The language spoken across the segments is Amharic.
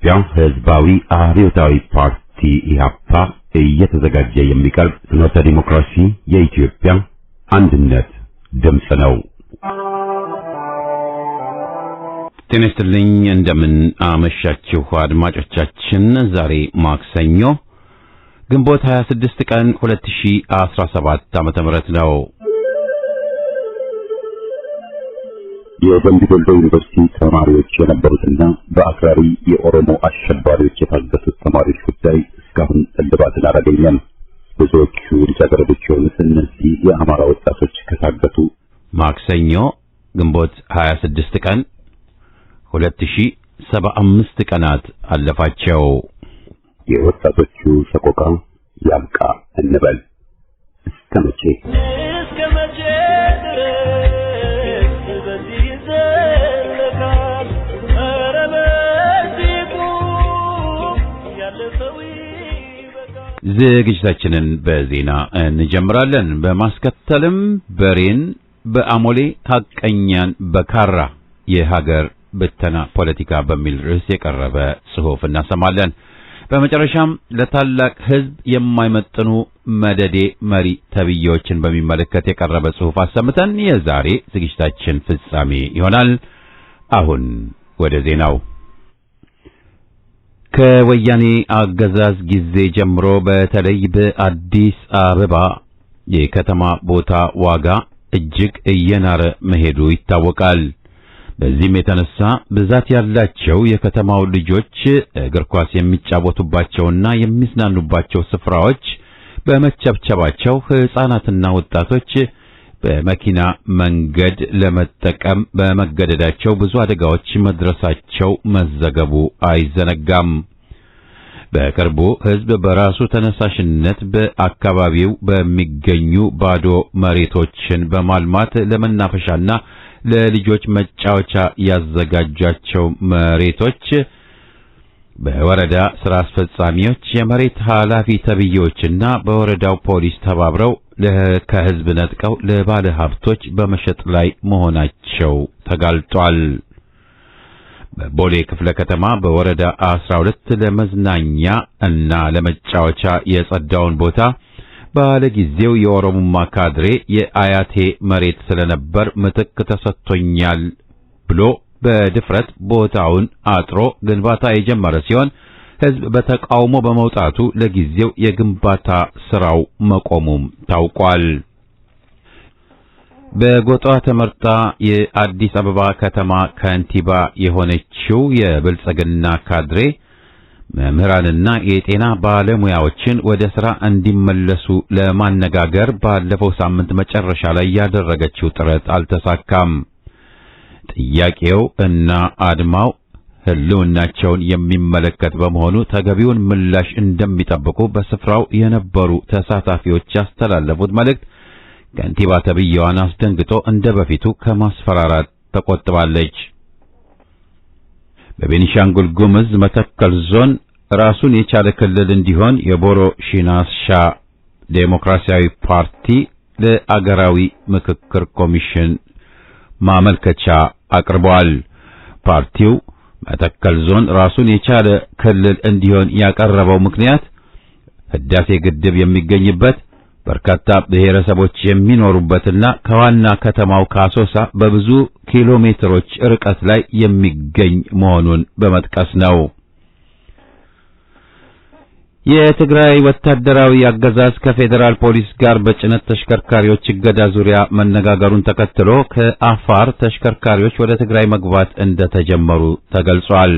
የኢትዮጵያ ሕዝባዊ አብዮታዊ ፓርቲ ኢህአፓ እየተዘጋጀ የሚቀርብ ፍኖተ ዲሞክራሲ የኢትዮጵያ አንድነት ድምፅ ነው። ጤና ይስጥልኝ፣ እንደምን አመሻችሁ አድማጮቻችን። ዛሬ ማክሰኞ ግንቦት 26 ቀን 2017 ዓመተ ምህረት ነው። የደምቢ ዶሎ ዩኒቨርሲቲ ተማሪዎች የነበሩትና በአክራሪ የኦሮሞ አሸባሪዎች የታገቱት ተማሪዎች ጉዳይ እስካሁን እልባትን አላገኘም። ብዙዎቹ ልጃገረዶች የሆኑት እነዚህ የአማራ ወጣቶች ከታገቱ ማክሰኞ ግንቦት 26 ቀን 2075 ቀናት አለፋቸው። የወጣቶቹ ሰቆቃ ያብቃ እንበል። እስከ መቼ ዝግጅታችንን በዜና እንጀምራለን። በማስከተልም በሬን በአሞሌ ሐቀኛን በካራ የሀገር ብተና ፖለቲካ በሚል ርዕስ የቀረበ ጽሑፍ እናሰማለን። በመጨረሻም ለታላቅ ሕዝብ የማይመጥኑ መደዴ መሪ ተብዬዎችን በሚመለከት የቀረበ ጽሑፍ አሰምተን የዛሬ ዝግጅታችን ፍጻሜ ይሆናል። አሁን ወደ ዜናው። ከወያኔ አገዛዝ ጊዜ ጀምሮ በተለይ በአዲስ አበባ የከተማ ቦታ ዋጋ እጅግ እየናረ መሄዱ ይታወቃል። በዚህም የተነሳ ብዛት ያላቸው የከተማው ልጆች እግር ኳስ የሚጫወቱባቸውና የሚዝናኑባቸው ስፍራዎች በመቸብቸባቸው ሕፃናትና ወጣቶች በመኪና መንገድ ለመጠቀም በመገደዳቸው ብዙ አደጋዎች መድረሳቸው መዘገቡ አይዘነጋም። በቅርቡ ሕዝብ በራሱ ተነሳሽነት በአካባቢው በሚገኙ ባዶ መሬቶችን በማልማት ለመናፈሻና ለልጆች መጫወቻ ያዘጋጃቸው መሬቶች በወረዳ ስራ አስፈጻሚዎች፣ የመሬት ኃላፊ ተብዬዎችና በወረዳው ፖሊስ ተባብረው ከሕዝብ ነጥቀው ለባለ ሀብቶች በመሸጥ ላይ መሆናቸው ተጋልጧል። በቦሌ ክፍለ ከተማ በወረዳ 12 ለመዝናኛ እና ለመጫወቻ የጸዳውን ቦታ ባለጊዜው የኦሮሞማ ካድሬ የአያቴ መሬት ስለነበር ምትክ ተሰጥቶኛል ብሎ በድፍረት ቦታውን አጥሮ ግንባታ የጀመረ ሲሆን ሕዝብ በተቃውሞ በመውጣቱ ለጊዜው የግንባታ ስራው መቆሙም ታውቋል። በጎጧ ተመርጣ የአዲስ አበባ ከተማ ከንቲባ የሆነችው የብልጽግና ካድሬ መምህራንና የጤና ባለሙያዎችን ወደ ሥራ እንዲመለሱ ለማነጋገር ባለፈው ሳምንት መጨረሻ ላይ ያደረገችው ጥረት አልተሳካም። ጥያቄው እና አድማው ሕልውናቸውን የሚመለከት በመሆኑ ተገቢውን ምላሽ እንደሚጠብቁ በስፍራው የነበሩ ተሳታፊዎች ያስተላለፉት መልእክት ከንቲባ ተብዬዋን አስደንግጦ እንደ በፊቱ ከማስፈራራት ተቆጥባለች። በቤኒሻንጉል ጉሙዝ መተከል ዞን ራሱን የቻለ ክልል እንዲሆን የቦሮ ሺናሻ ዴሞክራሲያዊ ፓርቲ ለአገራዊ ምክክር ኮሚሽን ማመልከቻ አቅርቧል። ፓርቲው መተከል ዞን ራሱን የቻለ ክልል እንዲሆን ያቀረበው ምክንያት ህዳሴ ግድብ የሚገኝበት በርካታ ብሔረሰቦች የሚኖሩበትና ከዋና ከተማው ካሶሳ በብዙ ኪሎ ሜትሮች ርቀት ላይ የሚገኝ መሆኑን በመጥቀስ ነው። የትግራይ ወታደራዊ አገዛዝ ከፌዴራል ፖሊስ ጋር በጭነት ተሽከርካሪዎች እገዳ ዙሪያ መነጋገሩን ተከትሎ ከአፋር ተሽከርካሪዎች ወደ ትግራይ መግባት እንደተጀመሩ ተገልጿል።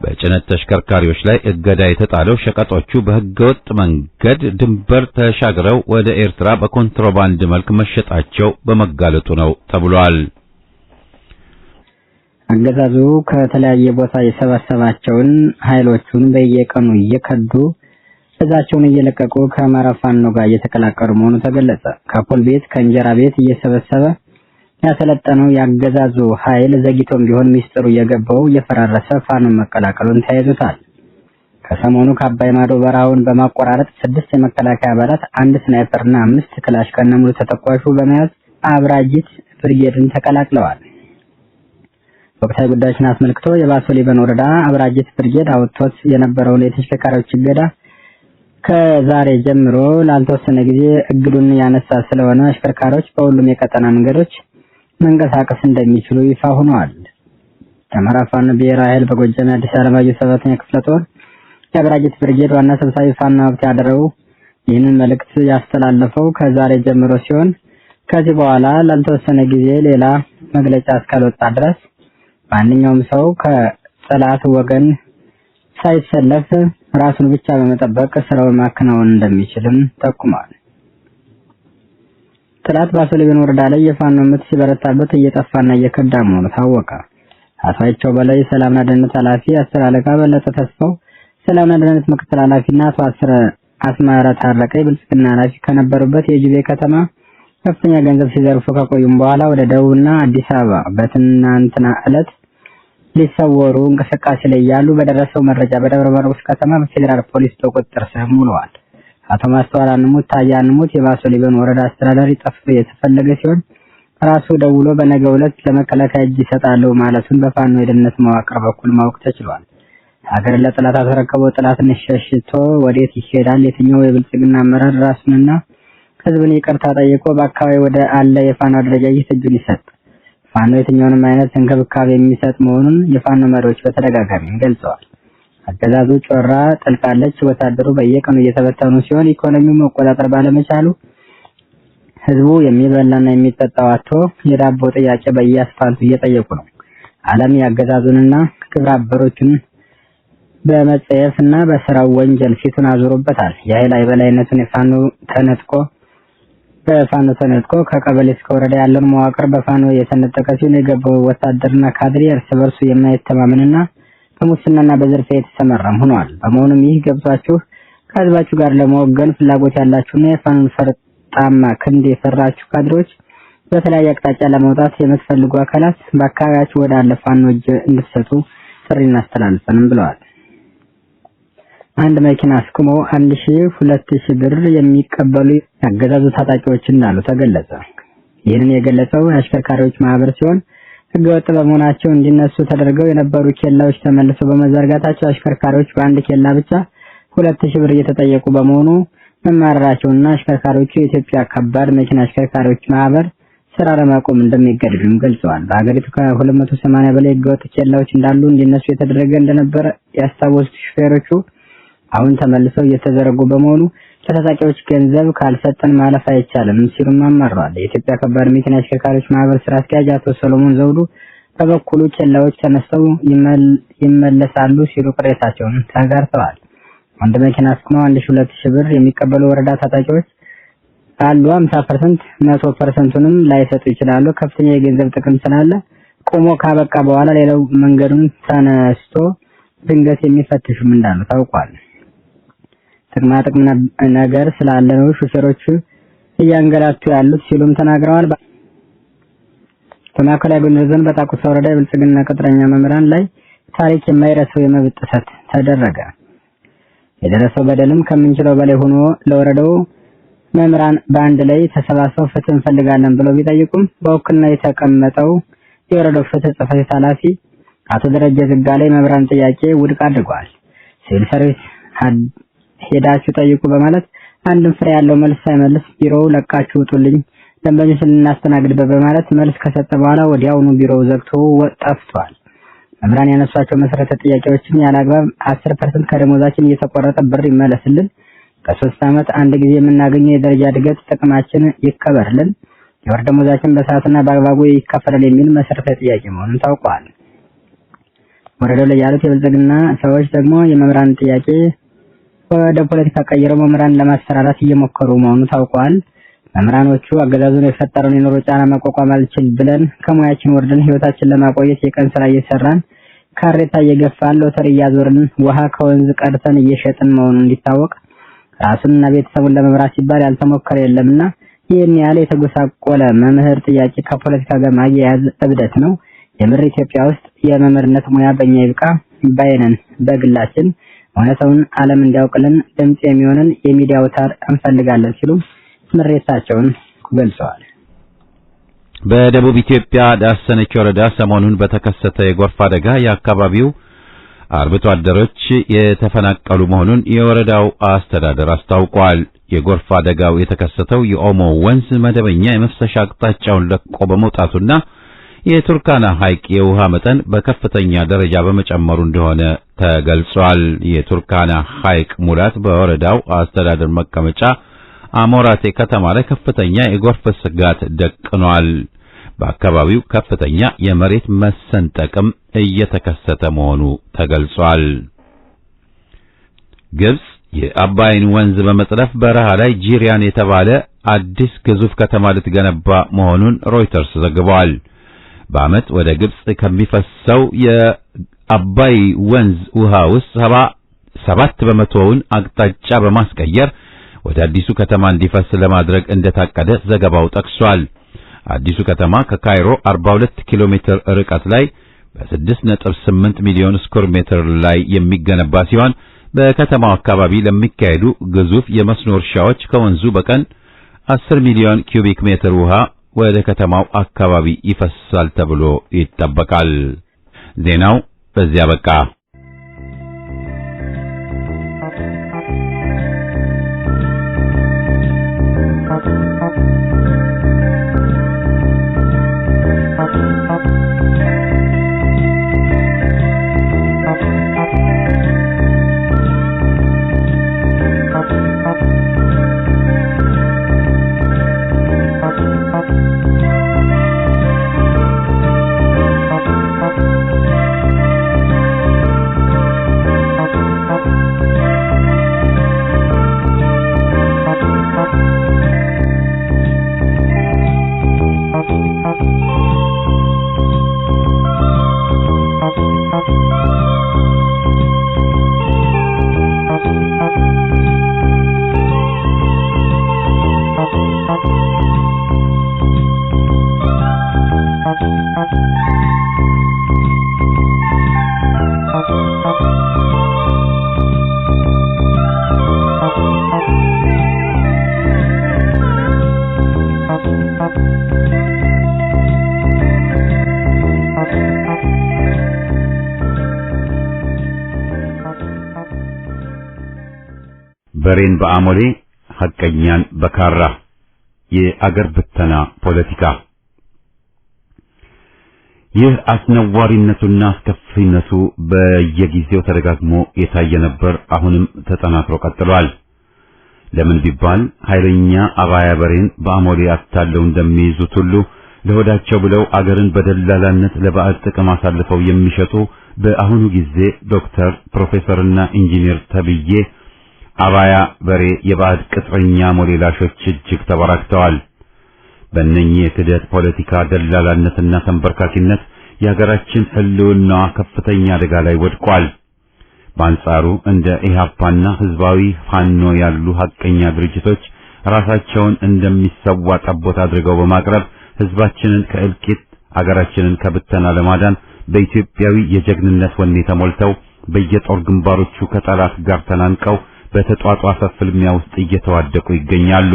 በጭነት ተሽከርካሪዎች ላይ እገዳ የተጣለው ሸቀጦቹ በህገወጥ መንገድ ድንበር ተሻግረው ወደ ኤርትራ በኮንትሮባንድ መልክ መሸጣቸው በመጋለጡ ነው ተብሏል። አገዛዙ ከተለያየ ቦታ የሰበሰባቸውን ኃይሎቹን በየቀኑ እየከዱ እዛቸውን እየለቀቁ ከአማራ ፋኖ ጋር እየተቀላቀሉ መሆኑ ተገለጸ። ከፖል ቤት ከእንጀራ ቤት እየሰበሰበ ያሰለጠነው ያገዛዙ ኃይል ዘግይቶም ቢሆን ሚስጥሩ የገባው የፈራረሰ ፋኖን መቀላቀሉን ተያይዞታል። ከሰሞኑ ከአባይ ማዶ በረሃውን በማቆራረጥ 6 የመከላከያ አባላት 1 ስናይፐርና 5 ክላሽ ከነሙሉ ተተኳሹ በመያዝ አብራጅት ብርጌድን ተቀላቅለዋል። ወቅታዊ ጉዳዮችን አስመልክቶ የባሶ ሊበን ወረዳ አብራጅት ብርጌድ አውጥቶት የነበረውን የተሽከርካሪዎች እገዳ ከዛሬ ጀምሮ ላልተወሰነ ጊዜ እግዱን ያነሳ ስለሆነ አሽከርካሪዎች በሁሉም የቀጠና መንገዶች መንቀሳቀስ እንደሚችሉ ይፋ ሆኗል። የአማራ ፋኖ ብሔራዊ ኃይል በጎጃም አዲስ አለማየሁ 7ኛ ክፍለ ጦር የአብራጅት ብርጌድ ዋና ሰብሳቢ ፋኖ ሀብቴ አደረው ይህንን መልእክት ያስተላለፈው ከዛሬ ጀምሮ ሲሆን ከዚህ በኋላ ላልተወሰነ ጊዜ ሌላ መግለጫ እስካልወጣ ድረስ ማንኛውም ሰው ከጠላት ወገን ሳይሰለፍ ራሱን ብቻ በመጠበቅ ስራውን ማከናወን እንደሚችልም ጠቁሟል። ጠላት ባሶ ሊበን ወረዳ ላይ የፋኖ ምት ሲበረታበት እየጠፋና እየከዳ መሆኑ ታወቀ። አቷቸው በላይ ሰላምና ደህንነት ኃላፊ አስር አለቃ በለጠ ተስፋው ሰላምና ደህንነት ምክትል ኃላፊና አቶ አስማራ ታረቀ ብልጽግና ኃላፊ ከነበሩበት የጅቤ ከተማ ከፍተኛ ገንዘብ ሲዘርፉ ከቆዩም በኋላ ወደ ደቡብና አዲስ አበባ በትናንትና ዕለት ሊሰወሩ እንቅስቃሴ ላይ ያሉ በደረሰው መረጃ በደብረ ማርቆስ ከተማ በፌዴራል ፖሊስ ቁጥጥር ስር ውለዋል። አቶ ማስተዋል አንሙት ታያ አንሙት የባሶ ሊበን ወረዳ አስተዳዳሪ ጠፍቶ የተፈለገ ሲሆን ራሱ ደውሎ በነገው ዕለት ለመከላከያ እጅ ይሰጣሉ ማለቱን በፋኖ የደህንነት መዋቅር በኩል ማወቅ ተችሏል። ሀገር ለጠላት አስረከበው ጠላትን ሸሽቶ ወዴት ይሄዳል? የትኛው የብልጽግና አመራር ራሱንና ህዝብን ይቅርታ ጠይቆ በአካባቢ ወደ አለ የፋኖ አደረጃጀት እጁን ይሰጥ? ፋኖ የትኛውንም አይነት እንክብካቤ የሚሰጥ መሆኑን የፋኖ መሪዎች በተደጋጋሚ ገልጸዋል። አገዛዙ ጮራ ጠልቃለች፣ ወታደሩ በየቀኑ እየተበተኑ ሲሆን ኢኮኖሚው መቆጣጠር ባለመቻሉ ህዝቡ የሚበላና የሚጠጣው አጥቶ የዳቦ ጥያቄ በየአስፋልቱ እየጠየቁ ነው። ዓለም ያገዛዙንና ግብረ አበሮቹን በመጸየፍና በስራው ወንጀል ፊቱን አዙሮበታል። የኃይል የበላይነቱን በፋኖ ተነጥቆ ከቀበሌ እስከ ወረዳ ያለውን መዋቅር በፋኖ የተነጠቀ ሲሆን የገባው ወታደርና ካድሬ እርስ በርሱ የማይተማመንና በሙስናና በዝርፊያ የተሰማራም ሆኗል። በመሆኑም ይህ ገብቷችሁ ከህዝባችሁ ጋር ለመወገን ፍላጎት ያላችሁና የፋኖን ፈርጣማ ክንድ የሰራችሁ ካድሬዎች በተለያየ አቅጣጫ ለመውጣት የምትፈልጉ አካላት በአካባቢያችሁ ወዳለ ፋኖ እጅ እንድትሰጡ ጥሪ እናስተላልፈንም ብለዋል። አንድ መኪና አስቁሞ 1000-2000 ብር የሚቀበሉ ያገዛዙ ታጣቂዎች እንዳሉ ተገለጸ። ይህንን የገለጸው የአሽከርካሪዎች ማህበር ሲሆን ህገወጥ በመሆናቸው እንዲነሱ ተደርገው የነበሩ ኬላዎች ተመልሰው በመዘርጋታቸው አሽከርካሪዎች በአንድ ኬላ ብቻ 2000 ብር እየተጠየቁ በመሆኑ መማረራቸውና አሽከርካሪዎቹ የኢትዮጵያ ከባድ መኪና አሽከርካሪዎች ማህበር ስራ ለማቆም እንደሚገደዱም ገልጸዋል። በአገሪቱ ከ280 በላይ ህገወጥ ኬላዎች እንዳሉ እንዲነሱ የተደረገ እንደነበረ ያስታወሱት ሹፌሮቹ አሁን ተመልሰው እየተዘረጉ በመሆኑ ለታጣቂዎች ገንዘብ ካልሰጠን ማለፍ አይቻልም ሲሉም አማረዋል። የኢትዮጵያ ከባድ መኪና አሽከርካሪዎች ማህበር ስራ አስኪያጅ አቶ ሰሎሞን ዘውዱ በበኩሉ ኬላዎች ተነስተው ይመለሳሉ ሲሉ ቅሬታቸውን ተጋርተዋል። አንድ መኪና አስቁመው 1000-2000 ብር የሚቀበሉ ወረዳ ታጣቂዎች አሉ። 50% 100%ንም ላይሰጡ ይችላሉ። ከፍተኛ የገንዘብ ጥቅም ስላለ ቆሞ ካበቃ በኋላ ሌላው መንገዱን ተነስቶ ድንገት የሚፈትሹም እንዳሉ ታውቋል። ጥቅም ነገር ስላለ ነው ሹፌሮቹ እያንገላቱ ያሉት ሲሉም ተናግረዋል። በማዕከላዊ ጎንደር ዞን በጣቁሳ ወረዳ የብልጽግና ቅጥረኛ መምህራን ላይ ታሪክ የማይረሳው የመብት ጥሰት ተደረገ። የደረሰው በደልም ከምንችለው በላይ ሆኖ ለወረዳው መምህራን በአንድ ላይ ተሰባስበው ፍትህ እንፈልጋለን ብለው ቢጠይቁም በውክልና የተቀመጠው የወረዳው ፍትህ ጽሕፈት ቤት ኃላፊ አቶ ደረጀ ዝጋላይ መምህራን ጥያቄ ውድቅ አድርጓል። ሲቪል ሰርቪስ ሄዳችሁ ጠይቁ በማለት አንድም ፍሬ ያለው መልስ ሳይመልስ ቢሮው ለቃችሁ ውጡልኝ ደንበኞችን ልናስተናግድ በማለት መልስ ከሰጠ በኋላ ወዲያውኑ ቢሮው ዘግቶ ጠፍቷል። መምህራን ያነሷቸው መሰረተ ጥያቄዎችን ያላግባብ 10% ከደሞዛችን እየተቆረጠ ብር ይመለስልን፣ ከ3 ዓመት አንድ ጊዜ የምናገኘው የደረጃ እድገት ጥቅማችን ይከበርልን፣ የወር ደሞዛችን በሰዓትና በአግባቡ ይከፈላል የሚል መሰረተ ጥያቄ መሆኑን ታውቋል። ወረዳው ላይ ያሉት የብልጽግና ሰዎች ደግሞ የመምህራን ጥያቄ ወደ ፖለቲካ ቀይረው መምህራን ለማስፈራራት እየሞከሩ መሆኑ ታውቋል። መምህራኖቹ አገዛዙን የፈጠረውን የኑሮ ጫና መቋቋም አልችል ብለን ከሙያችን ወርደን ህይወታችን ለማቆየት የቀን ስራ እየሰራን ካሬታ እየገፋን ሎተሪ እያዞርን ውሃ ከወንዝ ቀድተን እየሸጥን መሆኑ እንዲታወቅ ራሱንና ቤተሰቡን ለመምራት ሲባል ያልተሞከረ የለምና ይህን ያለ የተጎሳቆለ መምህር ጥያቄ ከፖለቲካ ጋር ማያያዝ እብደት ነው። የምር ኢትዮጵያ ውስጥ የመምህርነት ሙያ በእኛ ይብቃ ባይነን በግላችን እውነታውን ዓለም እንዲያውቅልን ድምጽ የሚሆንን የሚዲያ አውታር እንፈልጋለን ሲሉ ምሬታቸውን ገልጸዋል። በደቡብ ኢትዮጵያ ዳሰነች ወረዳ ሰሞኑን በተከሰተ የጎርፍ አደጋ የአካባቢው አርብቶ አደሮች የተፈናቀሉ መሆኑን የወረዳው አስተዳደር አስታውቋል። የጎርፍ አደጋው የተከሰተው የኦሞ ወንዝ መደበኛ የመፍሰሻ አቅጣጫውን ለቆ በመውጣቱና የቱርካና ሐይቅ የውሃ መጠን በከፍተኛ ደረጃ በመጨመሩ እንደሆነ ተገልጿል። የቱርካና ሐይቅ ሙላት በወረዳው አስተዳደር መቀመጫ አሞራቴ ከተማ ላይ ከፍተኛ የጎርፍ ስጋት ደቅኗል። በአካባቢው ከፍተኛ የመሬት መሰንጠቅም እየተከሰተ መሆኑ ተገልጿል። ግብጽ የአባይን ወንዝ በመጥለፍ በረሃ ላይ ጂሪያን የተባለ አዲስ ግዙፍ ከተማ ልትገነባ መሆኑን ሮይተርስ ዘግቧል። በዓመት ወደ ግብጽ ከሚፈሰው የአባይ ወንዝ ውሃ ውስጥ 7 በመቶውን አቅጣጫ በማስቀየር ወደ አዲሱ ከተማ እንዲፈስ ለማድረግ እንደታቀደ ዘገባው ጠቅሷል። አዲሱ ከተማ ከካይሮ 42 ኪሎ ሜትር ርቀት ላይ በ6.8 ሚሊዮን ስኩዌር ሜትር ላይ የሚገነባ ሲሆን በከተማው አካባቢ ለሚካሄዱ ግዙፍ የመስኖ እርሻዎች ከወንዙ በቀን 10 ሚሊዮን ኪዩቢክ ሜትር ውሃ ወደ ከተማው አካባቢ ይፈሳል ተብሎ ይጠበቃል። ዜናው በዚያ በቃ። በሬን በአሞሌ ሐቀኛን በካራ የአገር ብተና ፖለቲካ። ይህ አስነዋሪነቱና አስከፊነቱ በየጊዜው ተደጋግሞ የታየ ነበር። አሁንም ተጠናክሮ ቀጥሏል። ለምን ቢባል ኃይለኛ አባያ በሬን በአሞሌ አታለው እንደሚይዙት ሁሉ ለሆዳቸው ብለው አገርን በደላላነት ለባዕድ ጥቅም አሳልፈው የሚሸጡ በአሁኑ ጊዜ ዶክተር፣ ፕሮፌሰርና ኢንጂነር ተብዬ አባያ በሬ የባዕድ ቅጥረኛ ሞሌላሾች እጅግ ተበራክተዋል። በእነኚህ የክደት ፖለቲካ ደላላነትና ተንበርካኪነት የሀገራችን ሕልውናዋ ከፍተኛ አደጋ ላይ ወድቋል። በአንጻሩ እንደ ኢህአፓና ህዝባዊ ፋኖ ያሉ ሐቀኛ ድርጅቶች ራሳቸውን እንደሚሰዋ ጠቦት አድርገው በማቅረብ ህዝባችንን ከእልቂት አገራችንን ከብተና ለማዳን በኢትዮጵያዊ የጀግንነት ወኔ ተሞልተው በየጦር ግንባሮቹ ከጠላት ጋር ተናንቀው በተጧጧፈ ፍልሚያ ውስጥ እየተዋደቁ ይገኛሉ።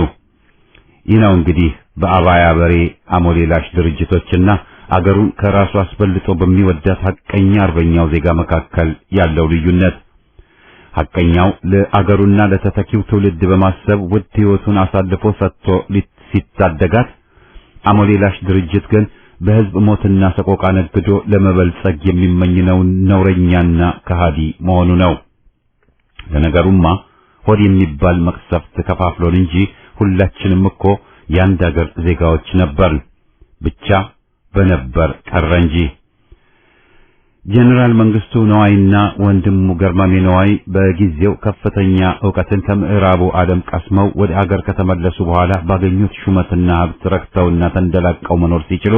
ይህ ነው እንግዲህ በአባያ በሬ አሞሌላሽ ድርጅቶችና አገሩን ከራሱ አስበልጦ በሚወዳት ሐቀኛ አርበኛው ዜጋ መካከል ያለው ልዩነት። ሐቀኛው ለአገሩና ለተተኪው ትውልድ በማሰብ ውድ ሕይወቱን አሳልፎ ሰጥቶ ሲታደጋት፣ አሞሌላሽ ድርጅት ግን በህዝብ ሞትና ሰቆቃ ነግዶ ለመበልጸግ የሚመኝ ነው ነውረኛና ከሃዲ መሆኑ ነው። ለነገሩማ ሆድ የሚባል መቅሰፍት ከፋፍሎን እንጂ ሁላችንም እኮ የአንድ አገር ዜጋዎች ነበርን። ብቻ በነበር ቀረ እንጂ። ጀነራል መንግስቱ ነዋይና ወንድሙ ገርማሜ ነዋይ በጊዜው ከፍተኛ ዕውቀትን ከምዕራቡ ዓለም ቀስመው ወደ አገር ከተመለሱ በኋላ ባገኙት ሹመትና ሀብት ረክተውና ተንደላቀው መኖር ሲችሉ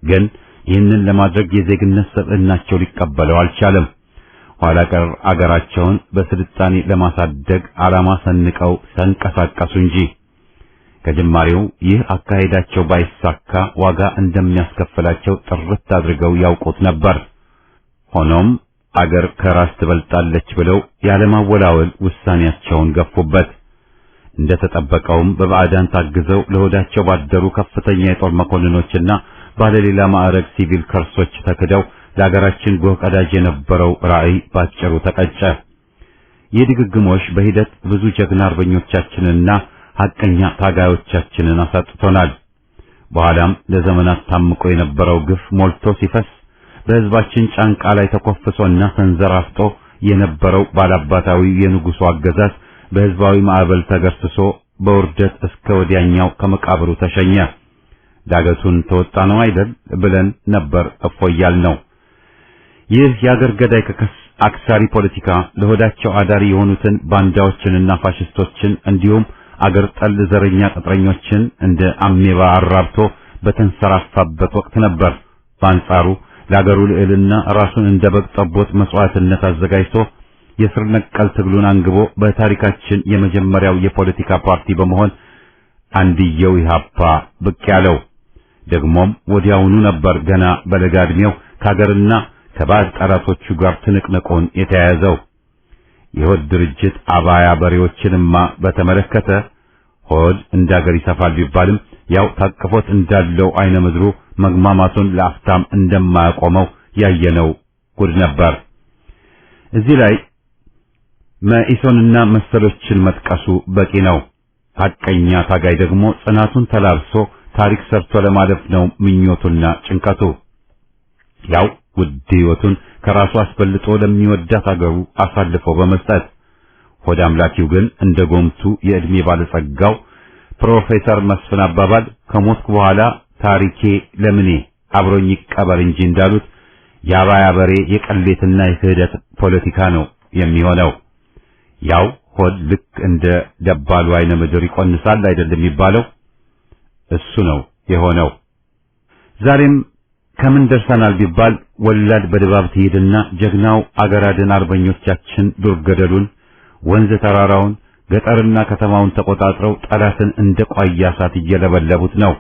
ግን ይህንን ለማድረግ የዜግነት ሰብዕናቸው ሊቀበለው አልቻለም። ኋላ ቀር አገራቸውን በስልጣኔ ለማሳደግ ዓላማ ሰንቀው ተንቀሳቀሱ እንጂ ከጅማሬው ይህ አካሄዳቸው ባይሳካ ዋጋ እንደሚያስከፍላቸው ጥርት አድርገው ያውቁት ነበር። ሆኖም አገር ከራስ ትበልጣለች ብለው ያለማወላወል ውሳኔያቸውን ገፉበት። እንደተጠበቀውም በባዕዳን ታግዘው ለሆዳቸው ባደሩ ከፍተኛ የጦር መኮንኖችና ባለሌላ ማዕረግ ሲቪል ከርሶች ተክደው ለሀገራችን ጎህ ቀዳጅ የነበረው ራዕይ ባጭሩ ተቀጨ። የድግግሞሽ በሂደት ብዙ ጀግና አርበኞቻችንንና ሐቀኛ ታጋዮቻችንን አሳጥቶናል። በኋላም ለዘመናት ታምቆ የነበረው ግፍ ሞልቶ ሲፈስ በሕዝባችን ጫንቃ ላይ ተኮፍሶና ተንዘራፍጦ የነበረው ባላባታዊ የንጉሡ አገዛዝ በሕዝባዊ ማዕበል ተገርስሶ በውርደት እስከ ወዲያኛው ከመቃብሩ ተሸኘ። ዳገቱን ተወጣ ነው አይደል ብለን ነበር እፎያል ነው። ይህ የአገር ገዳይ አክሳሪ ፖለቲካ ለሆዳቸው አዳሪ የሆኑትን ባንዳዎችንና ፋሽስቶችን እንዲሁም አገር ጠል ዘረኛ ቅጥረኞችን እንደ አሜባ አራብቶ በተንሰራፋበት ወቅት ነበር። በአንጻሩ ለአገሩ ልዕልና ራሱን እንደ በግ ጠቦት መስዋዕትነት አዘጋጅቶ የስር ነቀል ትግሉን አንግቦ በታሪካችን የመጀመሪያው የፖለቲካ ፓርቲ በመሆን አንድየው ኢህአፓ ብቅ ያለው። ደግሞም ወዲያውኑ ነበር ገና በለጋ ዕድሜው ከአገርና ከባዕድ ጠላቶቹ ጋር ትንቅንቁን የተያያዘው። የሆድ ድርጅት አባያ በሬዎችንማ በተመለከተ ሆድ እንዳገር ይሰፋል ቢባልም ያው ታቅፎት እንዳለው አይነ ምድሩ መግማማቱን ለአፍታም እንደማያቆመው ያየነው ጉድ ነበር። እዚህ ላይ መኢሶንና መሰሎችን መጥቀሱ በቂ ነው። ሐቀኛ ታጋይ ደግሞ ጽናቱን ተላብሶ ታሪክ ሰርቶ ለማለፍ ነው ምኞቱና ጭንቀቱ። ያው ውድ ሕይወቱን ከራሱ አስበልጦ ለሚወዳት አገሩ አሳልፎ በመስጠት ሆድ አምላኪው ግን እንደ ጎምቱ የዕድሜ ባለጸጋው ፕሮፌሰር መስፍን አባባል ከሞትኩ በኋላ ታሪኬ ለምኔ አብሮኝ ይቀበር እንጂ እንዳሉት የአባያ በሬ የቀሌትና የክህደት ፖለቲካ ነው የሚሆነው። ያው ሆድ ልክ እንደ ደባሉ አይነ ምድር ይቆንሳል አይደለም የሚባለው፣ እሱ ነው የሆነው። ዛሬም ከምን ደርሰናል ቢባል ወላድ በድባብ ትሄድና ጀግናው አገራድን አርበኞቻችን ዱር ገደሉን፣ ወንዝ ተራራውን፣ ገጠርና ከተማውን ተቆጣጥረው ጠላትን እንደ ቋያ እሳት እየለበለቡት ነው።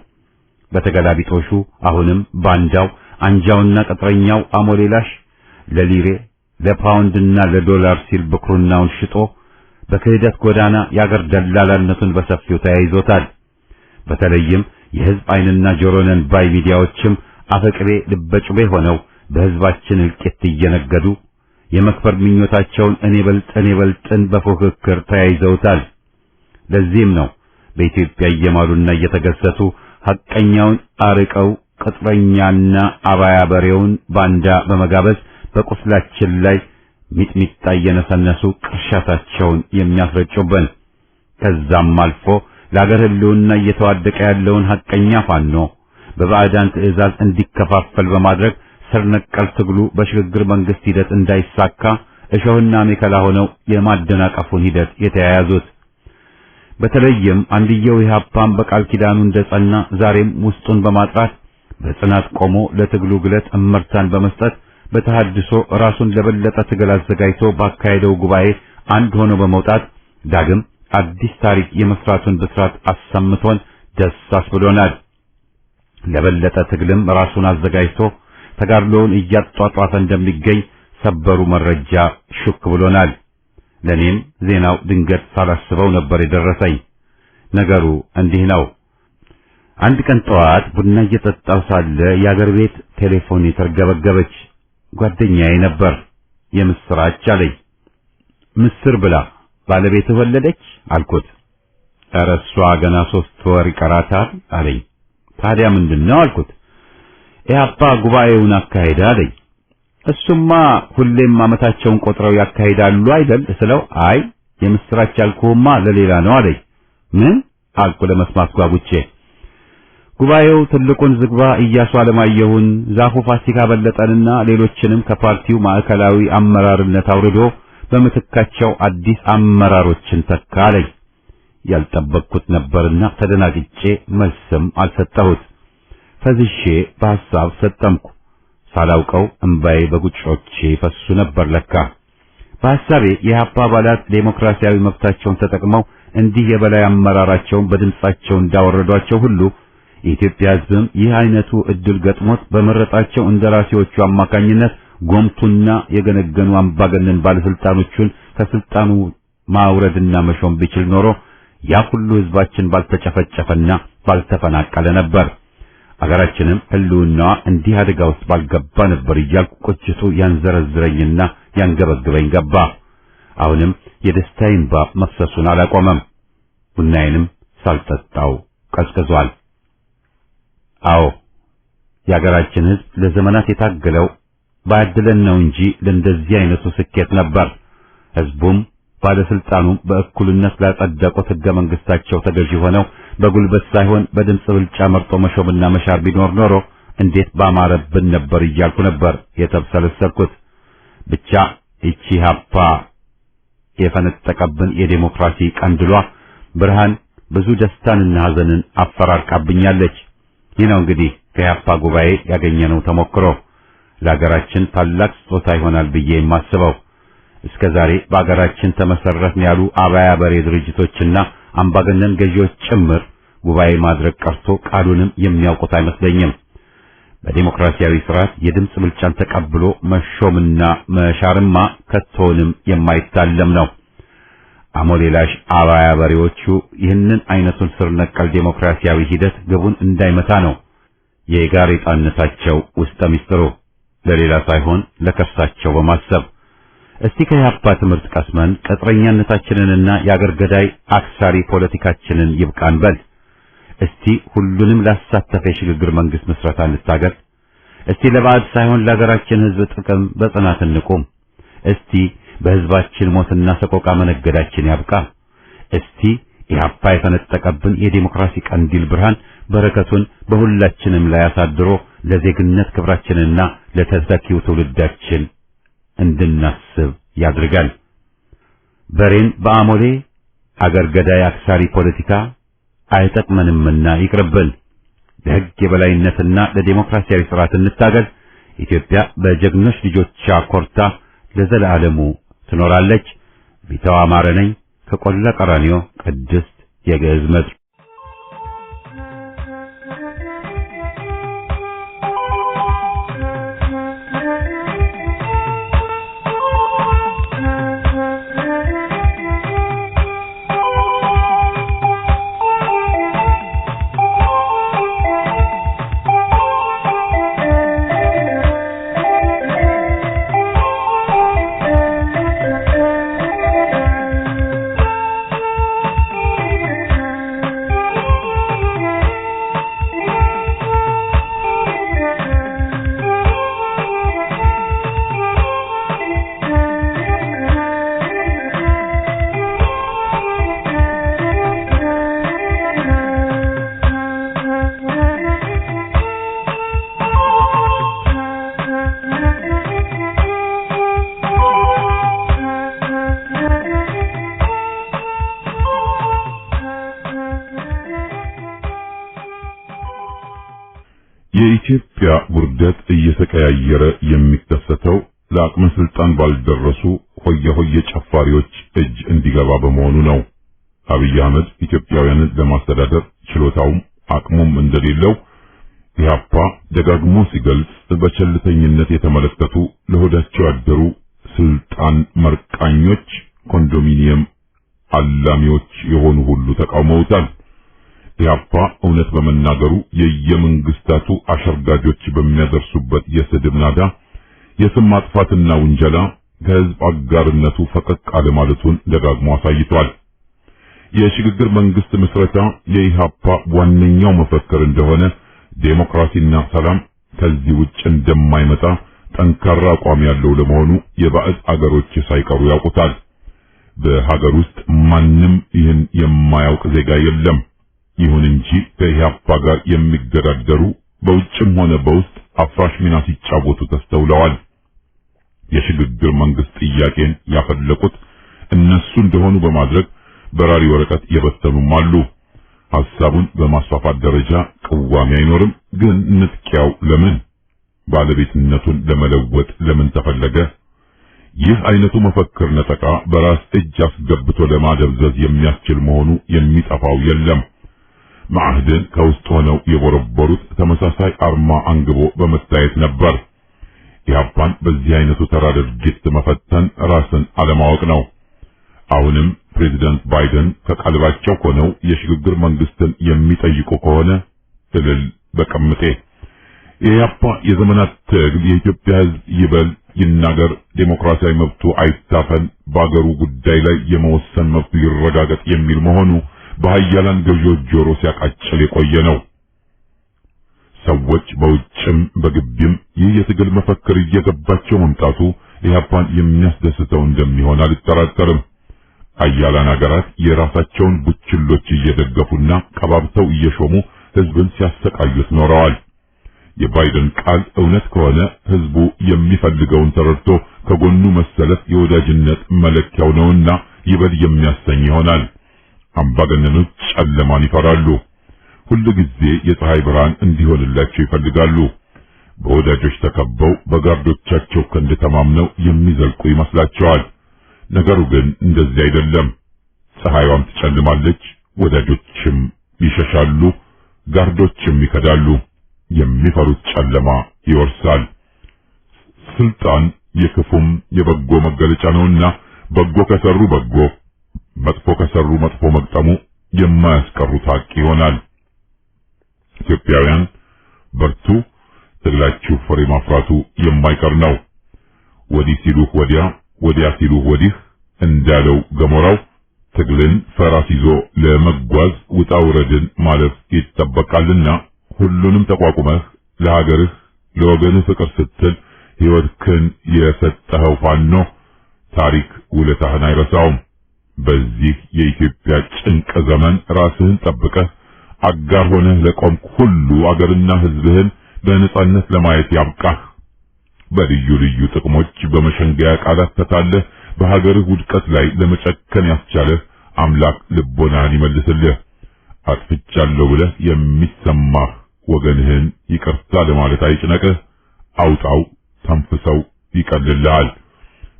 በተገላቢጦሹ አሁንም ባንዳው አንጃውና ቅጥረኛው አሞሌላሽ ለሊሬ ለፓውንድና ለዶላር ሲል ብኩርናውን ሽጦ በክህደት ጎዳና የአገር ደላላነቱን በሰፊው ተያይዞታል። በተለይም የሕዝብ ዓይንና ጆሮ ነን ባይ ሚዲያዎችም አፈቅቤ ልበጭቤ ሆነው በሕዝባችን እልቂት እየነገዱ የመክበር ምኞታቸውን እኔ በልጥን በፉክክር ተያይዘውታል። ለዚህም ነው በኢትዮጵያ እየማሉና እየተገሰቱ ሐቀኛውን አርቀው ቅጥረኛና አባያ በሬውን ባንዳ በመጋበዝ በቁስላችን ላይ ሚጥሚጣ እየነሰነሱ ቅርሻታቸውን የሚያስረጩብን። ከዛም አልፎ ለአገር ሕልውና እየተዋደቀ ያለውን ሐቀኛ ፋኖ በባዕዳን ትዕዛዝ እንዲከፋፈል በማድረግ ስር ነቀል ትግሉ በሽግግር መንግስት ሂደት እንዳይሳካ እሾህና አሜከላ ሆነው የማደናቀፉን ሂደት የተያያዙት። በተለይም አንድየው ኢህአፓም በቃል ኪዳኑ እንደጸና ዛሬም ውስጡን በማጥራት በጽናት ቆሞ ለትግሉ ግለት እመርታን በመስጠት በተሐድሶ ራሱን ለበለጠ ትግል አዘጋጅቶ ባካሄደው ጉባኤ አንድ ሆኖ በመውጣት ዳግም አዲስ ታሪክ የመስራቱን ብስራት አሰምቶን ደስ አስብሎናል። ለበለጠ ትግልም ራሱን አዘጋጅቶ ተጋድሎውን እያጧጧፈ እንደሚገኝ ሰበሩ መረጃ ሹክ ብሎናል። ለኔም ዜናው ድንገት ሳላስበው ነበር የደረሰኝ። ነገሩ እንዲህ ነው። አንድ ቀን ጠዋት ቡና እየጠጣሁ ሳለ የአገር ቤት ቴሌፎን የተርገበገበች ጓደኛዬ ነበር። የምስራች አለኝ። ምስር ብላ ባለቤትህ ወለደች አልኩት። ኧረ እሷ ገና 3 ወር ይቀራታል አለኝ። ታዲያ ምንድነው አልኩት። ኢህአፓ ጉባኤውን አካሄደ አለኝ። እሱማ ሁሌም ዓመታቸውን ቆጥረው ያካሂዳሉ አይደል ስለው፣ አይ የምስራች ያልኩህማ ለሌላ ነው አለኝ። ምን አልኩ ለመስማት ጓጉቼ። ጉባኤው ትልቁን ዝግባ ኢያሱ አለማየሁን፣ ዛፉ ፋሲካ በለጠንና ሌሎችንም ከፓርቲው ማዕከላዊ አመራርነት አውርዶ በምትካቸው አዲስ አመራሮችን ተካ አለኝ። ያልጠበቅኩት ነበርና ተደናግጬ መልስም አልሰጠሁት። ፈዝሼ በሐሳብ ሰጠምኩ። ሳላውቀው እንባዬ በጉጮቼ ፈሱ ነበር ለካ። በሐሳቤ የኢህአፓ አባላት ዴሞክራሲያዊ መብታቸውን ተጠቅመው እንዲህ የበላይ አመራራቸውን በድምጻቸው እንዳወረዷቸው ሁሉ የኢትዮጵያ ሕዝብም ይህ አይነቱ እድል ገጥሞት በመረጣቸው እንደራሴዎቹ አማካኝነት ጎምቱና የገነገኑ አምባገነን ባለስልጣኖቹን ከስልጣኑ ማውረድና መሾም ቢችል ኖሮ ያ ሁሉ ህዝባችን ባልተጨፈጨፈና ባልተፈናቀለ ነበር። አገራችንም ህልውናዋ እንዲህ አደጋ ውስጥ ባልገባ ነበር እያልኩ ቁጭቱ ያንዘረዝረኝና ያንገበግበኝ ገባ። አሁንም የደስታዬ እንባ መፍሰሱን አላቆመም። ቡናዬንም ሳልጠጣው ቀዝቅዟል። አዎ የአገራችን ህዝብ ለዘመናት የታገለው ባያድለን ነው እንጂ ለእንደዚህ አይነቱ ስኬት ነበር። ህዝቡም ባለስልጣኑም በእኩልነት ላጸደቁት ህገ መንግስታቸው ተገዢ ሆነው በጉልበት ሳይሆን በድምጽ ብልጫ መርጦ መሾምና መሻር ቢኖር ኖሮ እንዴት ባማረብን ነበር እያልኩ ነበር የተብሰለሰልኩት። ብቻ እቺ ሀፓ የፈነጠቀብን የዴሞክራሲ ቀንድሏ ብርሃን ብዙ ደስታንና ሐዘንን አፈራርቃብኛለች። ይህ ነው እንግዲህ ከሀፓ ጉባኤ ያገኘነው ተሞክሮ ለሀገራችን ታላቅ ስጦታ ይሆናል ብዬ የማስበው። እስከዛሬ በአገራችን ተመሰረትን ያሉ አባያ በሬ ድርጅቶችና አምባገነን ገዢዎች ጭምር ጉባኤ ማድረግ ቀርቶ ቃሉንም የሚያውቁት አይመስለኝም። በዲሞክራሲያዊ ስርዓት የድምጽ ብልጫን ተቀብሎ መሾምና መሻርማ ከቶንም የማይታለም ነው። አሞሌላሽ አባያ በሬዎቹ ይህንን አይነቱን ስር ነቀል ዲሞክራሲያዊ ሂደት ግቡን እንዳይመታ ነው የጋሬጣነታቸው ውስጠ ሚስጥሩ፣ ለሌላ ሳይሆን ለከርሳቸው በማሰብ። እስቲ ከኢህአፓ ትምህርት ቀስመን ቅጥረኛነታችንንና የአገር ገዳይ አክሳሪ ፖለቲካችንን ይብቃን በል። እስቲ ሁሉንም ላሳተፈ የሽግግር መንግስት መስረታ እንታገል። እስቲ ለባዕድ ሳይሆን ለሀገራችን ህዝብ ጥቅም በጽናት እንቁም። እስቲ በህዝባችን ሞትና ሰቆቃ መነገዳችን ያብቃ። እስቲ ኢህአፓ የፈነጠቀብን የዲሞክራሲ ቀንዲል ብርሃን በረከቱን በሁላችንም ላይ አሳድሮ ለዜግነት ክብራችንና ለተተኪው ትውልዳችን እንድናስብ ያድርጋል። በሬን በአሞሌ አገር ገዳይ አክሳሪ ፖለቲካ አይጠቅመንምና ይቅርብን። ለህግ የበላይነትና ለዲሞክራሲያዊ ስርዓት እንታገል። ኢትዮጵያ በጀግኖች ልጆቿ ኮርታ ለዘላለሙ ትኖራለች። ቢተው አማረ ነኝ ከቆላ ቀራኒዮ ቅድስት የግዕዝ ምድር። የኢትዮጵያ ውርደት እየተቀያየረ የሚከሰተው ለአቅመ ስልጣን ባልደረሱ ሆየ ጨፋሪዎች እጅ እንዲገባ በመሆኑ ነው። አብይ አህመድ ኢትዮጵያውያንን ለማስተዳደር ችሎታውም አቅሙም እንደሌለው ኢህአፓ ደጋግሞ ሲገልጽ በቸልተኝነት የተመለከቱ ለሆዳቸው ያደሩ ስልጣን መርቃኞች፣ ኮንዶሚኒየም አላሚዎች የሆኑ ሁሉ ተቃውመውታል። ኢህአፓ እውነት በመናገሩ የየመንግስታቱ አሸርጋጆች በሚያደርሱበት የስድብ ናዳ የስም ማጥፋትና ውንጀላ ከህዝብ አጋርነቱ ፈቀቅ አለ ማለቱን ደጋግሞ አሳይቷል። የሽግግር መንግስት ምስረታ የኢህአፓ ዋነኛው መፈክር እንደሆነ ዴሞክራሲና ሰላም ከዚህ ውጭ እንደማይመጣ ጠንካራ አቋም ያለው ለመሆኑ የባዕድ አገሮች ሳይቀሩ ያውቁታል። በሀገር ውስጥ ማንም ይህን የማያውቅ ዜጋ የለም። ይሁን እንጂ ከኢህአፓ ጋር የሚገዳደሩ በውጭም ሆነ በውስጥ አፍራሽ ሚና ሲጫወቱ ተስተውለዋል። የሽግግር መንግስት ጥያቄን ያፈለቁት እነሱ እንደሆኑ በማድረግ በራሪ ወረቀት የበተኑም አሉ። ሐሳቡን በማስፋፋት ደረጃ ቅዋሜ አይኖርም። ግን ንጥቂያው ለምን? ባለቤትነቱን ለመለወጥ ለምን ተፈለገ? ይህ አይነቱ መፈክር ነጠቃ በራስ እጅ አስገብቶ ለማደብዘዝ የሚያስችል መሆኑ የሚጠፋው የለም። ማዕህድን ከውስጥ ሆነው የቦረቦሩት ተመሳሳይ አርማ አንግቦ በመታየት ነበር። ኢህአፓን በዚህ አይነቱ ተራ ድርጊት መፈተን ራስን አለማወቅ ነው። አሁንም ፕሬዝዳንት ባይደን ከቀልባቸው ሆነው የሽግግር መንግስትን የሚጠይቁ ከሆነ እልል በቀምጤ። የኢህአፓ የዘመናት ትግል የኢትዮጵያ ሕዝብ ይበል ይናገር፣ ዴሞክራሲያዊ መብቱ አይታፈን፣ በአገሩ ጉዳይ ላይ የመወሰን መብቱ ይረጋገጥ የሚል መሆኑ በኃያላን ገዢዎች ጆሮ ሲያቃጭል የቆየ ነው። ሰዎች በውጭም በግቢም ይህ የትግል መፈክር እየገባቸው መምጣቱ ኢህአፓን የሚያስደስተው እንደሚሆን አልጠራጠርም። ኃያላን ሀገራት የራሳቸውን ቡችሎች እየደገፉና ቀባብተው እየሾሙ ህዝብን ሲያሰቃዩት ኖረዋል። የባይደን ቃል እውነት ከሆነ ህዝቡ የሚፈልገውን ተረድቶ ከጎኑ መሰለፍ የወዳጅነት መለኪያው ነውና ይበል የሚያሰኝ ይሆናል። አምባገነኖች ጨለማን ይፈራሉ። ሁሉ ጊዜ የፀሐይ ብርሃን እንዲሆንላቸው ይፈልጋሉ። በወዳጆች ተከበው በጋርዶቻቸው ክንድ ተማምነው የሚዘልቁ ይመስላቸዋል። ነገሩ ግን እንደዚህ አይደለም። ፀሐይዋም ትጨልማለች፣ ወዳጆችም ይሸሻሉ፣ ጋርዶችም ይከዳሉ። የሚፈሩት ጨለማ ይወርሳል። ስልጣን የክፉም የበጎ መገለጫ ነውና በጎ ከሰሩ በጎ፣ መጥፎ ከሰሩ መጥፎ መቅጠሙ የማያስቀሩት ሀቅ ይሆናል። ኢትዮጵያውያን በርቱ፣ ትግላችሁ ፍሬ ማፍራቱ የማይቀር ነው። ወዲህ ሲሉህ ወዲያ፣ ወዲያ ሲሉህ ወዲህ እንዳለው ገሞራው ትግልን ፈራስ ይዞ ለመጓዝ ውጣ ውረድን ማለፍ ይጠበቃልና ሁሉንም ተቋቁመህ ለሀገርህ ለወገንህ ፍቅር ስትል ሕይወትህን የሰጠኸው ፋኖ ታሪክ ውለታህን አይረሳውም። በዚህ የኢትዮጵያ ጭንቅ ዘመን ራስህን ጠብቀህ አጋር ሆነህ ለቆምክ ሁሉ አገርና ሕዝብህን በነጻነት ለማየት ያብቃህ። በልዩ ልዩ ጥቅሞች በመሸንገያ ቃላት ተታለህ በሀገርህ ውድቀት ላይ ለመጨከን ያስቻለህ አምላክ ልቦናህን ይመልስልህ። አጥፍቻለሁ ብለህ የሚሰማህ ወገንህን ይቅርታ ለማለት አይጭነቅህ። አውጣው፣ ተንፍሰው፣ ይቀልልሃል።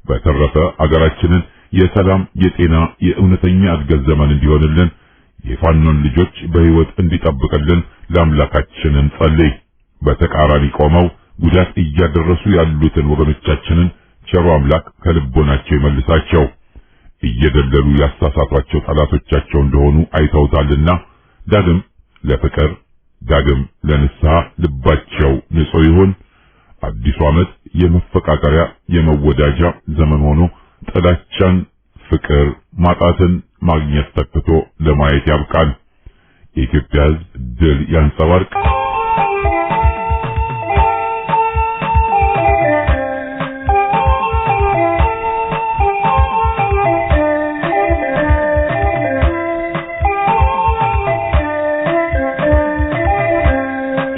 በተረፈ አገራችንን የሰላም፣ የጤና፣ የእውነተኛ እድገት ዘመን እንዲሆንልን የፋኖን ልጆች በሕይወት እንዲጠብቅልን ለአምላካችን እንጸልይ። በተቃራኒ ቆመው ጉዳት እያደረሱ ያሉትን ወገኖቻችንን ቸሩ አምላክ ከልቦናቸው ይመልሳቸው። እየደለሉ ያሳሳቷቸው ጠላቶቻቸው እንደሆኑ አይተውታልና ዳግም ለፍቅር ዳግም ለንስሐ ልባቸው ንጹሕ ይሁን። አዲሱ ዓመት የመፈቃቀሪያ የመወዳጃ ዘመን ሆኖ ጥላቻን፣ ፍቅር ማጣትን ማግኘት ተክቶ ለማየት ያብቃል። የኢትዮጵያ ሕዝብ ድል ያንጸባርቅ።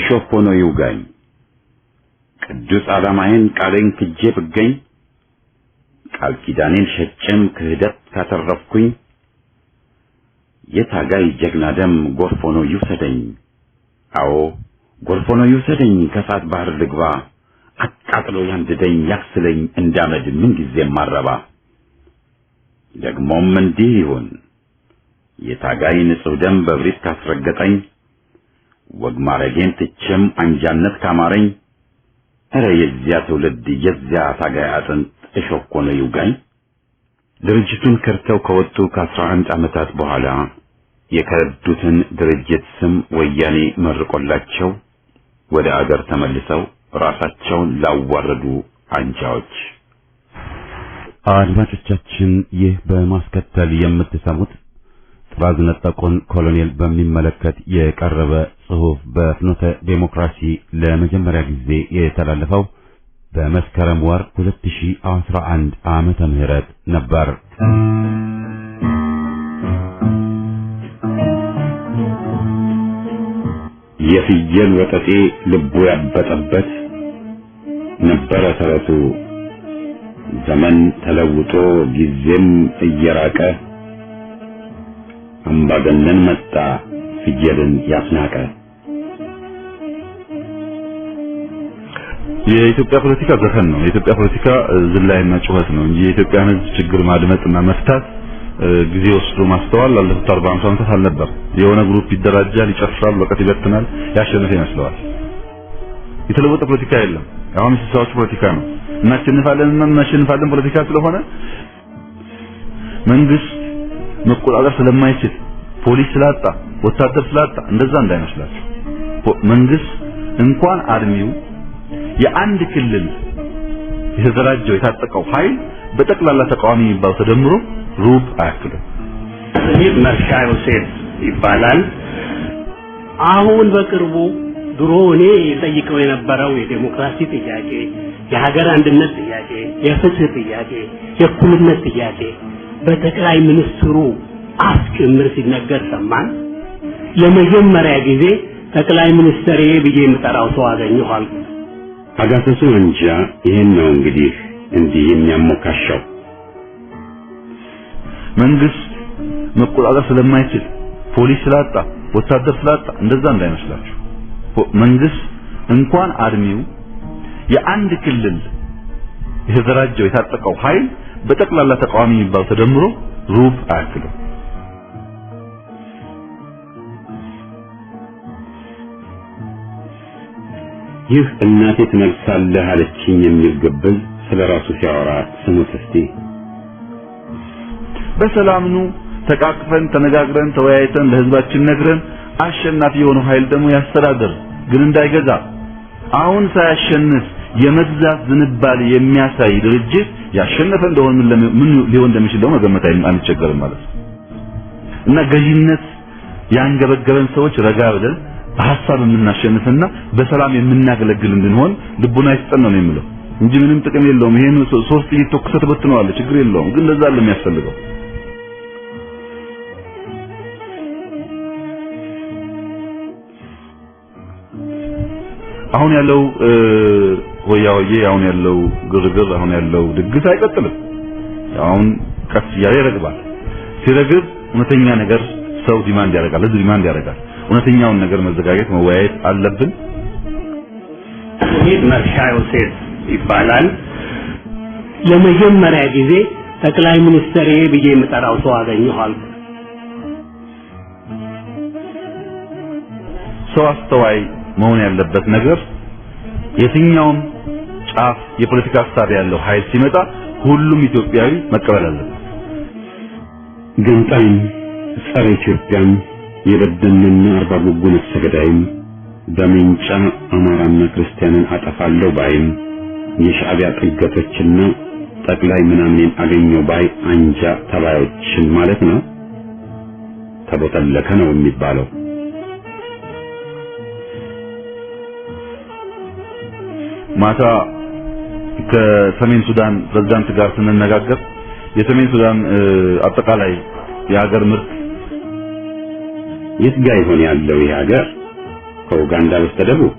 ሾፍ ሆኖ ይውጋኝ ቅዱስ ዓላማዬን ቃሌን ክጄ ብገኝ ቃል ኪዳኔን ሸጬም ክህደት ካተረፍኩኝ የታጋይ ጀግና ደም ጎርፍ ሆኖ ይውሰደኝ። አዎ ጎርፍ ሆኖ ይውሰደኝ። ከሳት ባህር ልግባ አቃጥሎ ያንድደኝ ያክስለኝ እንዳመድ ምን ጊዜም ማረባ። ደግሞም እንዲህ ይሁን የታጋይ ንጹሕ ደም በብሪት ካስረገጠኝ ወግ ማረጌን ትቼም አንጃነት ካማረኝ እረ የዚያ ትውልድ የዚያ ታጋይ አጥንት እሾህ ሆኖ ይውጋኝ። ድርጅቱን ከርተው ከወጡ ከ11 ዓመታት በኋላ የከዱትን ድርጅት ስም ወያኔ መርቆላቸው ወደ አገር ተመልሰው ራሳቸውን ላዋረዱ አንጃዎች። አድማጮቻችን ይህ በማስከተል የምትሰሙት ጥራዝ ነጠቁን ኮሎኔል በሚመለከት የቀረበ ጽሑፍ በፍኖተ ዴሞክራሲ ለመጀመሪያ ጊዜ የተላለፈው በመስከረም ወር 2011 ዓመተ ምህረት ነበር። የፍየል ወጠጤ ልቡ ያበጠበት ነበረ ተረቱ። ዘመን ተለውጦ ጊዜም እየራቀ አምባገነን መጣ ፍየልን ያስናቀ። የኢትዮጵያ ፖለቲካ ዘፈን ነው። የኢትዮጵያ ፖለቲካ ዝላይና ጩኸት ነው እንጂ የኢትዮጵያን ሕዝብ ችግር ማድመጥና መፍታት ጊዜ ወስዶ ማስተዋል ላለፉት 40 ዓመታት አልነበር። የሆነ ግሩፕ ይደራጃል፣ ይጨፍራል፣ ወቀት ይበትናል፣ ያሸነፈ ይመስለዋል። የተለወጠ ፖለቲካ የለም። አሁን የስሳዎች ፖለቲካ ነው። እናሸንፋለን ፖለቲካ ስለሆነ መንግስት መቆጣጠር ስለማይችል ፖሊስ ስላጣ ወታደር ስላጣ እንደዛ እንዳይመስላችሁ። መንግስት እንኳን አርሚው የአንድ ክልል የተደራጀው የታጠቀው ኃይል በጠቅላላ ተቃዋሚ የሚባል ተደምሮ ሩብ አያክልም። ይህ መርሻ ዮሴፍ ይባላል። አሁን በቅርቡ ድሮ እኔ ጠይቀው የነበረው የዲሞክራሲ ጥያቄ፣ የሀገር አንድነት ጥያቄ፣ የፍትህ ጥያቄ፣ የእኩልነት ጥያቄ በጠቅላይ ሚኒስትሩ አፍ ጭምር ሲነገር ሰማን። ለመጀመሪያ ጊዜ ጠቅላይ ሚኒስትር ብዬ የምጠራው ሰው አገኘኋል። አጋሰሱ እንጃ ይሄን ነው እንግዲህ እንዲህ የሚያሞካሻው። መንግስት መቆጣጠር ስለማይችል ፖሊስ ስላጣ ወታደር ስላጣ እንደዛ እንዳይመስላችሁ። መንግስት እንኳን አርሚው የአንድ ክልል የተደራጀው የታጠቀው ኃይል በጠቅላላ ተቃዋሚ የሚባል ተደምሮ ሩብ አያክልም። ይህ እናቴ ትነግሳለህ አለችኝ የሚል ግብዝ ስለራሱ ሲያወራ ስሙት እስቲ። በሰላምኑ ተቃቅፈን ተነጋግረን ተወያይተን ለህዝባችን ነግረን አሸናፊ የሆነው ኃይል ደግሞ ያስተዳድር፣ ግን እንዳይገዛ። አሁን ሳያሸንፍ የመግዛት ዝንባሌ የሚያሳይ ድርጅት ያሸነፈ እንደሆነ ምን ሊሆን እንደሚችል ደግሞ መገመት አንቸገርም ማለት ነው። እና ገዢነት ያንገበገበን ሰዎች ረጋ ብለን በሐሳብ የምናሸንፍና በሰላም የምናገለግል እንድንሆን ልቡና ይስጠን ነው የምለው እንጂ ምንም ጥቅም የለውም። ይሄን ሶስት እየተኩሰት በትነዋል፣ ችግር የለውም። ግን ለዛ ለሚያስፈልገው አሁን ያለው ሆያውዬ አሁን ያለው ግርግር አሁን ያለው ድግስ አይቀጥልም። አሁን ቀስ እያለ ይረግባል። ሲረግብ እውነተኛ ነገር ሰው ዲማንድ ያደርጋል፣ ህዝብ ዲማንድ ያደርጋል። እውነተኛውን ነገር መዘጋጀት መወያየት አለብን። ይህ መርሻ ዮሴፍ ይባላል። ለመጀመሪያ ጊዜ ጠቅላይ ሚኒስትር ብዬ የምጠራው ሰው አገኘኋል። ሰው አስተዋይ መሆን ያለበት ነገር የትኛውም ጫፍ የፖለቲካ ሐሳብ ያለው ኃይል ሲመጣ ሁሉም ኢትዮጵያዊ መቀበል አለበት። ገንጣይም ጸረ ኢትዮጵያም የበደልና አርባ ጉጉ ነፍሰ ገዳይም በምንጫ አማራና ክርስቲያንን አጠፋለሁ ባይም የሻዕቢያ ጥገቶችና ጠቅላይ ምናምኔን አገኘው ባይ አንጃ ተባዮችን ማለት ነው። ተቦተለከ ነው የሚባለው። ማታ ከሰሜን ሱዳን ፕሬዝዳንት ጋር ስንነጋገር የሰሜን ሱዳን አጠቃላይ የሀገር ምርት የት ጋር ይሆን ያለው ይህ ሀገር? ከኡጋንዳ በስተደቡብ።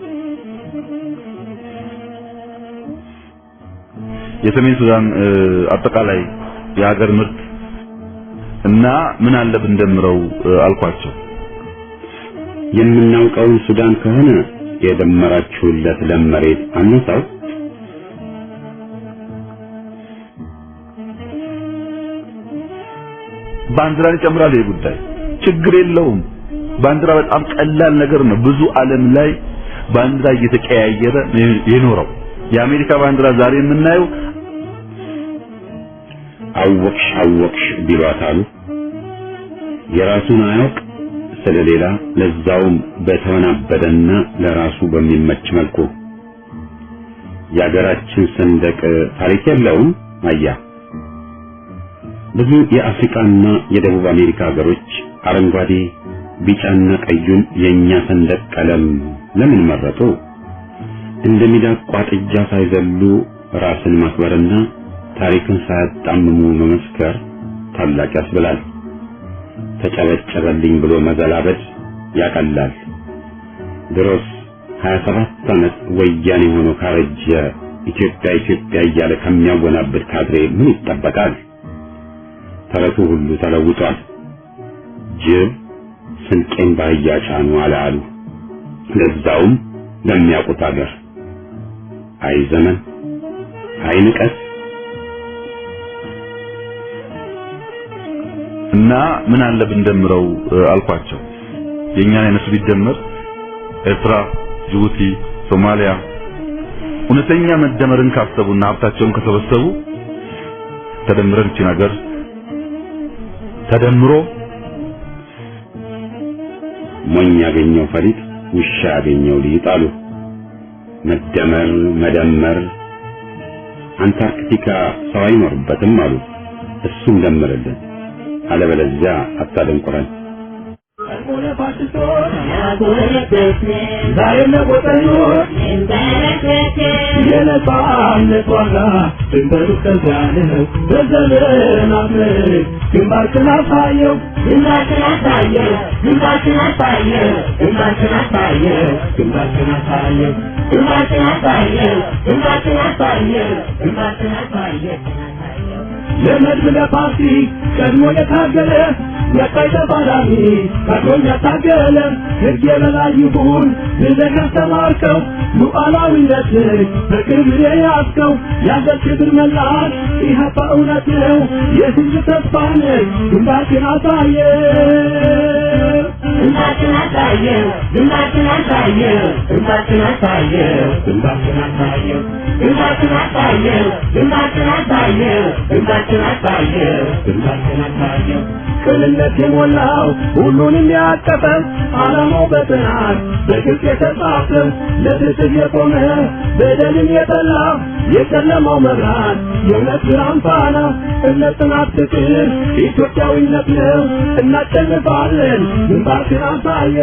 የሰሜን ሱዳን አጠቃላይ የሀገር ምርት እና ምን አለ ብንደምረው አልኳቸው። የምናውቀውን ሱዳን ከሆነ የደመራችሁለት ለም መሬት አነሳው። ባንዲራን ይጨምራል። ይሄ ጉዳይ ችግር የለውም። ባንዲራ በጣም ቀላል ነገር ነው። ብዙ ዓለም ላይ ባንዲራ እየተቀያየረ የኖረው የአሜሪካ ባንዲራ ዛሬ የምናየው አወቅሽ ቢሏታሉ የራሱን አያውቅ ስለሌላ ለዛውም በተወናበደና ለራሱ በሚመች መልኩ የሀገራችን ሰንደቅ ታሪክ የለውም። አያ ብዙ የአፍሪካና የደቡብ አሜሪካ ሀገሮች አረንጓዴ ቢጫና ቀዩን የኛ ሰንደቅ ቀለም ለምን መረጡ? እንደሚዳቋ ጥጃ ሳይዘሉ ራስን ማክበርና ታሪክን ሳያጣምሙ መመስከር ታላቅ ያስብላል። ተጨበጨበልኝ ብሎ መዘላበድ ያቀላል። ድሮስ 27 ዓመት ወያኔ ሆኖ ካረጀ ኢትዮጵያ እያለ ከሚያወናብድ ካድሬ ምን ይጠበቃል? ተረቱ ሁሉ ተለውጧል። ጅብ ስንቄን ባህያ ጫኑ አላሉ። ለዛውም ለሚያውቁት ሀገር። አይ ዘመን፣ አይ ንቀት። እና ምን አለ ብንደምረው አልኳቸው። የኛን አይነሱ ቢደመር ኤርትራ፣ ጅቡቲ፣ ሶማሊያ እውነተኛ መደመርን ካሰቡና ሀብታቸውን ከሰበሰቡ ተደምረን እቺ ነገር ተደምሮ ሞኝ ያገኘው ፈሪጥ ውሻ ያገኘው ሊጥ አሉ። መደመር መደመር አንታርክቲካ ሰው አይኖርበትም አሉ። እሱን ደምርልን አለበለዚያ አታደንቁረን። ለመድብ ለፓርቲ ቀድሞ የታገለ የቀይ ተፋላሚ ቀድሞ ያታገለ ሕግ የበላይ ይሁን ብለህ ያስተማርከው ሉዓላዊነትን በክብር የያዝከው የአገር ክብር መላሽ ኢህአፓ እውነት ነው የሕዝብ ተስፋ ነህ ግንባርህን አሳየ ግንባርህን አሳየ ግንባርህን አሳየ ግንባርህን አሳየ ግንባርህን አሳየ ግንባርህን አሳየ ግንባርህን አሳየ ግንባርህን አሳየ ግንባርህን አሳየ ቅንነት የሞላው ሁሉንም ያቀፈ ዓላማው በጥናት በግልጽ የተጻፈ ለፍትህ የቆመ በደልን የጠላ የጨለማው መብራት የእውነት ብርሃን ፋና እምነት፣ ጽናት፣ ፍቅር ኢትዮጵያዊነት ነው። እናሸንፋለን። ግንባርህን አሳየ